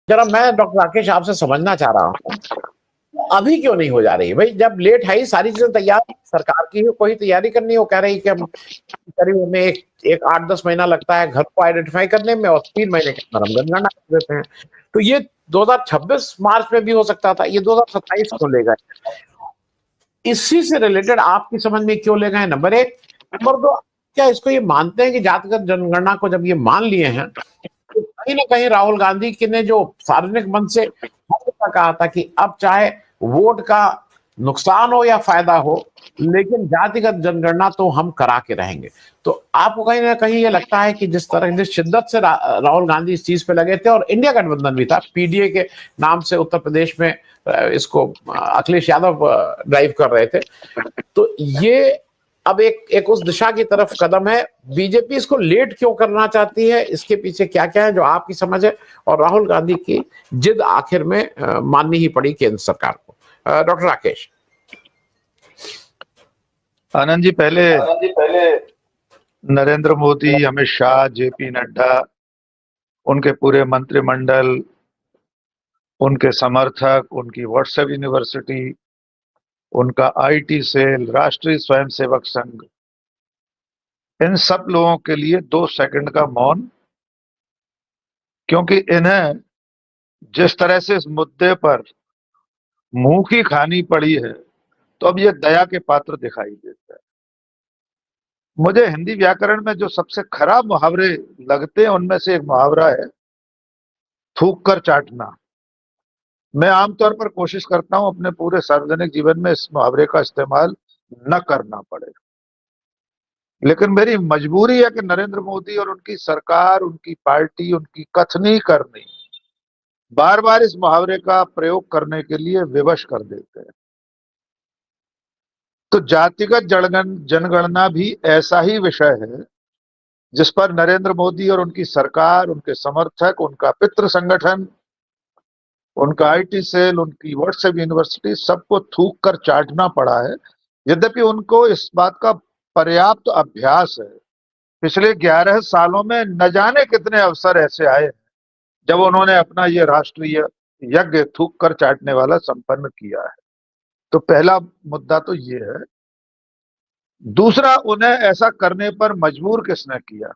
जरा मैं डॉक्टर राकेश आपसे समझना चाह रहा हूँ, अभी क्यों नहीं हो जा रही भाई? जब लेट है, सारी चीजें तैयार, सरकार की कोई तैयारी करनी हो, कह रही कि हम करीब हमें एक 8-10 महीना लगता है घर को आइडेंटिफाई करने में और 3 महीने के अंदर हम जनगणना कर देते हैं। तो ये 2026 मार्च में भी हो सकता था, ये 2027 क्यों ले गए? इसी से रिलेटेड आपकी समझ में क्यों ले गए? नंबर एक। नंबर दो, क्या इसको ये मानते हैं कि जातिगत जनगणना को जब ये मान लिए हैं, तो कहीं ना कहीं राहुल गांधी की ने जो सार्वजनिक मंच से कहा था कि अब चाहे वोट का नुकसान हो या फायदा हो, लेकिन जातिगत जनगणना तो हम करा के रहेंगे। तो आपको कहीं ना कहीं ये लगता है कि जिस शिद्दत से राहुल गांधी इस चीज पे लगे थे, और इंडिया गठबंधन भी था, पीडीए के नाम से उत्तर प्रदेश में इसको अखिलेश यादव ड्राइव कर रहे थे, तो ये अब एक उस दिशा की तरफ कदम है। बीजेपी इसको लेट क्यों करना चाहती है? इसके पीछे क्या क्या है जो आपकी समझ है? और राहुल गांधी की जिद आखिर में माननी ही पड़ी केंद्र सरकार को। डॉक्टर राकेश। आनंद जी, पहले नरेंद्र मोदी, अमित शाह, जेपी नड्डा, उनके पूरे मंत्रिमंडल, उनके समर्थक, उनकी व्हाट्सएप यूनिवर्सिटी, उनका आईटी सेल, राष्ट्रीय स्वयंसेवक संघ, इन सब लोगों के लिए 2 सेकंड का मौन, क्योंकि इन्हें जिस तरह से इस मुद्दे पर मुंह की खानी पड़ी है, तो अब ये दया के पात्र दिखाई देता है। मुझे हिंदी व्याकरण में जो सबसे खराब मुहावरे लगते हैं, उनमें से एक मुहावरा है थूक कर चाटना। मैं आमतौर पर कोशिश करता हूं अपने पूरे सार्वजनिक जीवन में इस मुहावरे का इस्तेमाल न करना पड़े, लेकिन मेरी मजबूरी है कि नरेंद्र मोदी और उनकी सरकार, उनकी पार्टी, उनकी कथनी करनी बार बार इस मुहावरे का प्रयोग करने के लिए विवश कर देते हैं। तो जातिगत जनगणना भी ऐसा ही विषय है जिस पर नरेंद्र मोदी और उनकी सरकार, उनके समर्थक, उनका पितृ संगठन, उनका आईटी सेल, उनकी व्हाट्सएप यूनिवर्सिटी, सबको थूक कर चाटना पड़ा है। यद्यपि उनको इस बात का पर्याप्त अभ्यास है। पिछले 11 सालों में न जाने कितने अवसर ऐसे आए जब उन्होंने अपना ये राष्ट्रीय यज्ञ थूक कर चाटने वाला संपन्न किया है। तो पहला मुद्दा तो ये है। दूसरा, उन्हें ऐसा करने पर मजबूर किसने किया?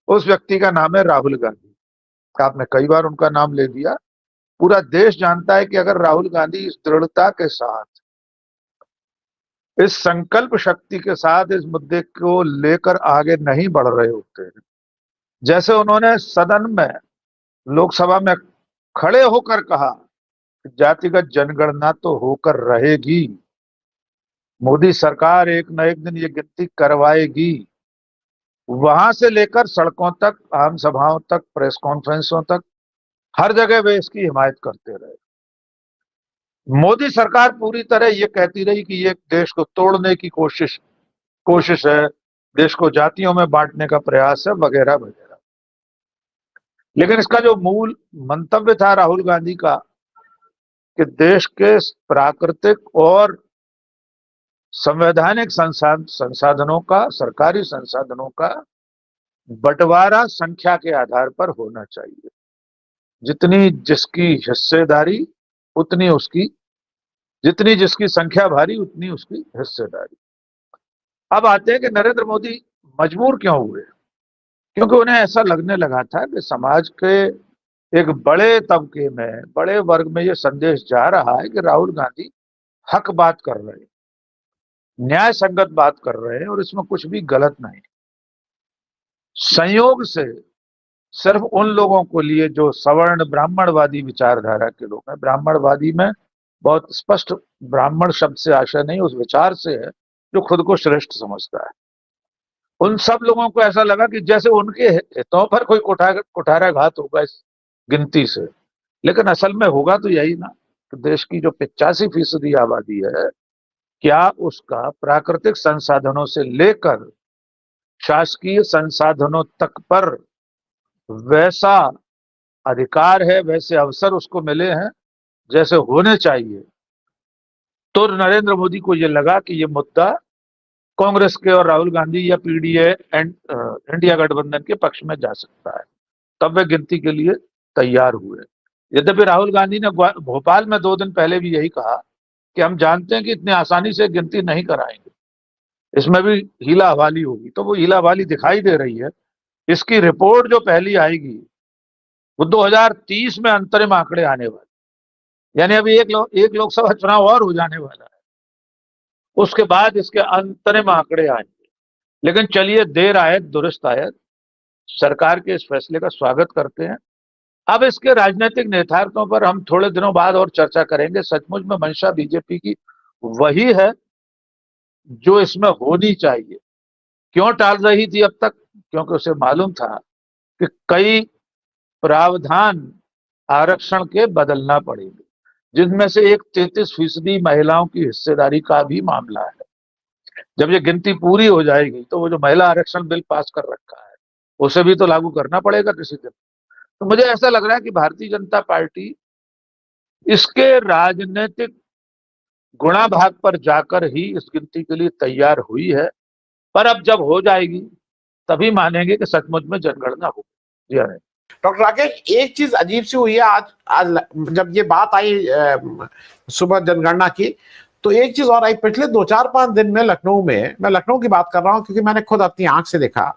उस व्यक्ति का नाम है राहुल गांधी। आपने कई बार उनका नाम ले दिया। पूरा देश जानता है कि अगर राहुल गांधी इस दृढ़ता के साथ, इस संकल्प शक्ति के साथ इस मुद्दे को लेकर आगे नहीं बढ़ रहे होते, जैसे उन्होंने सदन में, लोकसभा में खड़े होकर कहा जातिगत जनगणना तो होकर रहेगी, मोदी सरकार एक न एक दिन ये गिनती करवाएगी, वहां से लेकर सड़कों तक, आम सभाओं तक, प्रेस कॉन्फ्रेंसों तक, हर जगह वे इसकी हिमायत करते रहे। मोदी सरकार पूरी तरह ये कहती रही कि ये देश को तोड़ने की कोशिश है, देश को जातियों में बांटने का प्रयास है, वगैरह वगैरह। लेकिन इसका जो मूल मंतव्य था राहुल गांधी का कि देश के प्राकृतिक और संवैधानिक संसाधनों का, सरकारी संसाधनों का बंटवारा संख्या के आधार पर होना चाहिए। जितनी जिसकी हिस्सेदारी उतनी उसकी, जितनी जिसकी संख्या भारी उतनी उसकी हिस्सेदारी। अब आते हैं कि नरेंद्र मोदी मजबूर क्यों हुए? क्योंकि उन्हें ऐसा लगने लगा था कि समाज के एक बड़े तबके में, बड़े वर्ग में ये संदेश जा रहा है कि राहुल गांधी हक बात कर रहे हैं, न्याय संगत बात कर रहे हैं, और इसमें कुछ भी गलत नहीं। संयोग से सिर्फ उन लोगों को लिए जो सवर्ण ब्राह्मणवादी विचारधारा के लोग हैं, ब्राह्मणवादी में बहुत स्पष्ट ब्राह्मण शब्द से आशय नहीं, उस विचार से है जो खुद को श्रेष्ठ समझता है, उन सब लोगों को ऐसा लगा कि जैसे उनके हितों पर कोई कुठाराघात होगा इस गिनती से। लेकिन असल में होगा तो यही ना, तो देश की जो 85% आबादी है, क्या उसका प्राकृतिक संसाधनों से लेकर शासकीय संसाधनों तक पर वैसा अधिकार है, वैसे अवसर उसको मिले हैं जैसे होने चाहिए? तो नरेंद्र मोदी को यह लगा कि यह मुद्दा कांग्रेस के और राहुल गांधी या पीडीए एंड इंडिया गठबंधन के पक्ष में जा सकता है। तब वे गिनती के लिए तैयार हुए। यद्यपि राहुल गांधी ने भोपाल में 2 दिन पहले भी यही कहा कि हम जानते हैं कि इतनी आसानी से गिनती नहीं कराएंगे, इसमें भी हीला हवाली होगी। तो वो हीला हवाली दिखाई दे रही है। इसकी रिपोर्ट जो पहली आएगी वो 2030 में अंतरिम आंकड़े आने वाले, यानी अभी एक लोकसभा चुनाव और हो जाने वाला है, उसके बाद इसके अंतरिम आंकड़े आएंगे। लेकिन चलिए, देर आयत दुरुस्त आयत, सरकार के इस फैसले का स्वागत करते हैं। अब इसके राजनीतिक नेताओं पर हम थोड़े दिनों बाद और चर्चा करेंगे। सचमुच में मंशा बीजेपी की वही है जो इसमें होनी चाहिए। क्यों टाल रही थी अब तक? क्योंकि उसे मालूम था कि कई प्रावधान आरक्षण के बदलना पड़ेंगे, जिनमें से एक 33% महिलाओं की हिस्सेदारी का भी मामला है। जब ये गिनती पूरी हो जाएगी तो वो जो महिला आरक्षण बिल पास कर रखा है उसे भी तो लागू करना पड़ेगा किसी दिन। तो मुझे ऐसा लग रहा है कि भारतीय जनता पार्टी इसके राजनीतिक गुणा भाग पर जाकर ही इस गिनती के लिए तैयार हुई है। पर अब जब हो जाएगी तभी मानेंगे कि सचमुच में जनगणना हो। जी हाँ। डॉक्टर राकेश, एक चीज अजीब सी हुई है आज जब ये बात आई सुबह जनगणना की, तो एक चीज और आई। पिछले 2-4-5 दिन में लखनऊ में, मैं लखनऊ की बात कर रहा हूं क्योंकि मैंने खुद अपनी आंख से देखा,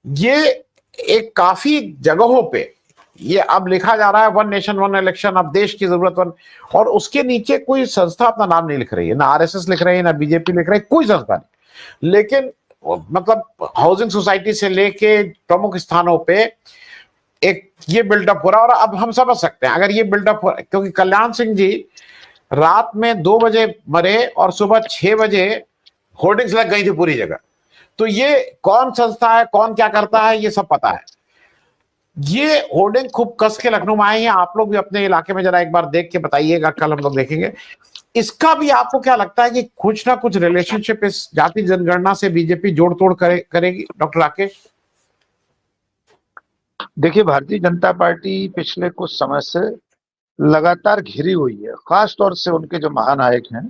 ये एक काफी जगहों पे ये अब लिखा जा रहा है 1 नेशन 1 इलेक्शन, अब देश की जरूरत 1, और उसके नीचे कोई संस्था अपना नाम नहीं लिख रही है, ना आरएसएस लिख रही है, ना बीजेपी लिख रही है, कोई संस्था नहीं। लेकिन मतलब हाउसिंग सोसाइटी से लेके प्रमुख स्थानों पे एक ये बिल्डअप हो रहा है। और अब हम समझ सकते हैं अगर ये बिल्डअप हो, क्योंकि कल्याण सिंह जी रात में 2 बजे मरे और सुबह 6 बजे होर्डिंग्स लग गई थी पूरी जगह। तो ये कौन संस्था है, कौन क्या करता है, ये सब पता है। ये होर्डिंग खूब कस के लखनऊ में आए हैं। आप लोग भी अपने इलाके में जरा एक बार देख के बताइएगा, कल हम लोग देखेंगे। इसका भी आपको क्या लगता है कि कुछ ना कुछ रिलेशनशिप इस जाति जनगणना से बीजेपी जोड़ तोड़ करेगी, डॉक्टर राकेश? देखिए, भारतीय जनता पार्टी पिछले कुछ समय से लगातार घिरी हुई है, खास तौर से उनके जो महानायक हैं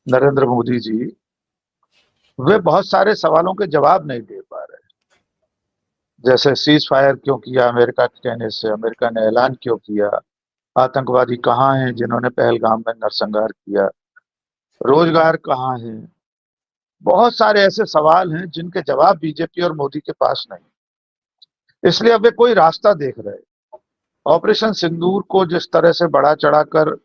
नरेंद्र मोदी जी, वे बहुत सारे सवालों के जवाब नहीं दे पा रहे। जैसे सीज फायर क्यों किया अमेरिका के कहने से, अमेरिका ने ऐलान क्यों किया, आतंकवादी कहाँ हैं जिन्होंने पहलगाम में नरसंहार किया, रोजगार कहाँ है। बहुत सारे ऐसे सवाल हैं जिनके जवाब बीजेपी और मोदी के पास नहीं, इसलिए अब वे कोई रास्ता देख रहे हैं। ऑपरेशन सिंदूर को जिस तरह से बढ़ा चढ़ाकर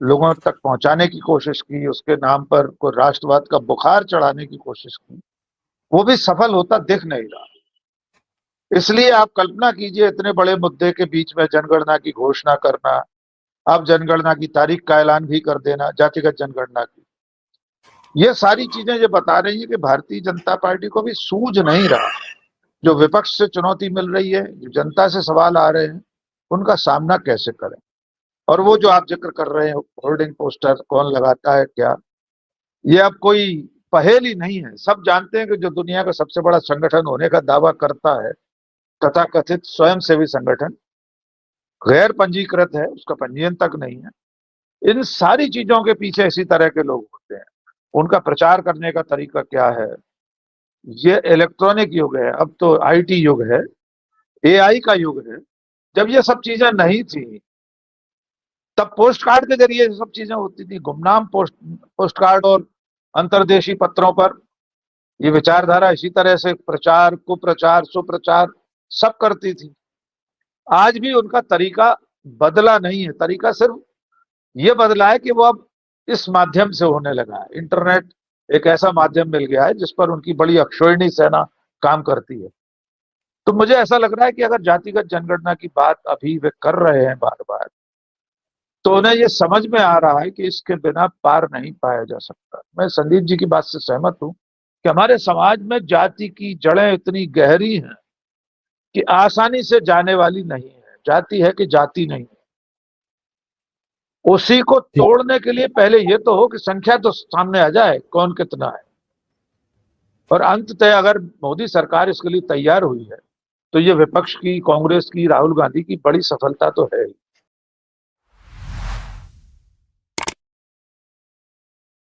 लोगों तक पहुंचाने की कोशिश की, उसके नाम पर कोई राष्ट्रवाद का बुखार चढ़ाने की कोशिश की, वो भी सफल होता दिख नहीं रहा। इसलिए आप कल्पना कीजिए, इतने बड़े मुद्दे के बीच में जनगणना की घोषणा करना, अब जनगणना की तारीख का ऐलान भी कर देना, जातिगत जनगणना की, ये सारी चीजें ये बता रही है कि भारतीय जनता पार्टी को भी सूझ नहीं रहा। जो विपक्ष से चुनौती मिल रही है, जो जनता से सवाल आ रहे हैं, उनका सामना कैसे करें। और वो जो आप जिक्र कर रहे हैं, होर्डिंग पोस्टर कौन लगाता है क्या, ये अब कोई पहेली नहीं है। सब जानते हैं कि जो दुनिया का सबसे बड़ा संगठन होने का दावा करता है, तथाकथित स्वयंसेवी संगठन, गैर पंजीकृत है, उसका पंजीयन तक नहीं है। इन सारी चीजों के पीछे इसी तरह के लोग होते हैं। उनका प्रचार करने का तरीका क्या है? ये इलेक्ट्रॉनिक युग है, अब तो आईटी युग है, एआई का युग है। जब ये सब चीजें नहीं थी तब पोस्ट कार्ड के जरिए सब चीजें होती थी, गुमनाम पोस्ट कार्ड और अंतर्देशीय पत्रों पर ये विचारधारा इसी तरह से प्रचार, कुप्रचार, सुप्रचार सब करती थी। आज भी उनका तरीका बदला नहीं है, तरीका सिर्फ ये बदला है कि वो अब इस माध्यम से होने लगा है। इंटरनेट एक ऐसा माध्यम मिल गया है जिस पर उनकी बड़ी अक्षोहिणी सेना काम करती है। तो मुझे ऐसा लग रहा है कि अगर जातिगत जनगणना की बात अभी वे कर रहे हैं बार बार, तो उन्हें ये समझ में आ रहा है कि इसके बिना पार नहीं पाया जा सकता। मैं संदीप जी की बात से सहमत हूं कि हमारे समाज में जाति की जड़ें इतनी गहरी हैं कि आसानी से जाने वाली नहीं है। जाति है कि जाति नहीं, उसी को तोड़ने के लिए पहले ये तो हो कि संख्या तो सामने आ जाए कौन कितना है। और अंततः अगर मोदी सरकार इसके लिए तैयार हुई है तो ये विपक्ष की, कांग्रेस की, राहुल गांधी की बड़ी सफलता तो है ही।